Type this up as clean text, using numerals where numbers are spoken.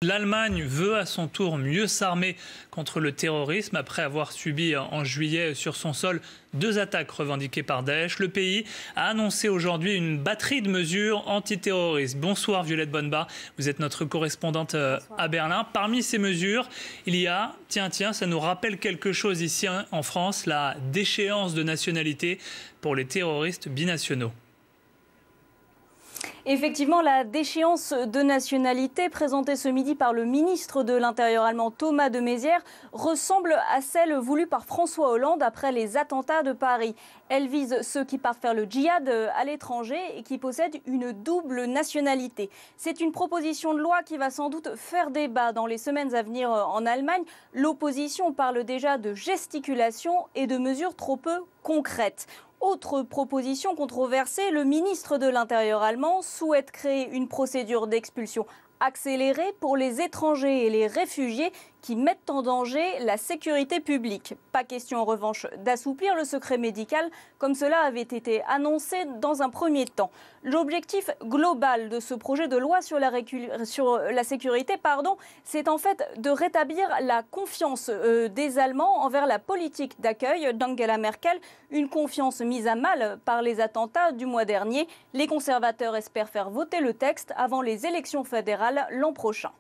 L'Allemagne veut à son tour mieux s'armer contre le terrorisme après avoir subi en juillet sur son sol 2 attaques revendiquées par Daesh. Le pays a annoncé aujourd'hui une batterie de mesures antiterroristes. Bonsoir Violette Bonnebar, vous êtes notre correspondante à Berlin. Parmi ces mesures, il y a, tiens, ça nous rappelle quelque chose ici en France, la déchéance de nationalité pour les terroristes binationaux. Effectivement, la déchéance de nationalité présentée ce midi par le ministre de l'Intérieur allemand Thomas de Maizière ressemble à celle voulue par François Hollande après les attentats de Paris. Elle vise ceux qui partent faire le djihad à l'étranger et qui possèdent une double nationalité. C'est une proposition de loi qui va sans doute faire débat dans les semaines à venir en Allemagne. L'opposition parle déjà de gesticulation et de mesures trop peu concrètes. Autre proposition controversée, le ministre de l'Intérieur allemand souhaite créer une procédure d'expulsion accélérée pour les étrangers et les réfugiés qui mettent en danger la sécurité publique. Pas question en revanche d'assouplir le secret médical comme cela avait été annoncé dans un premier temps. L'objectif global de ce projet de loi sur la sécurité, c'est en fait de rétablir la confiance des Allemands envers la politique d'accueil d'Angela Merkel, une confiance mise à mal par les attentats du mois dernier. Les conservateurs espèrent faire voter le texte avant les élections fédérales l'an prochain.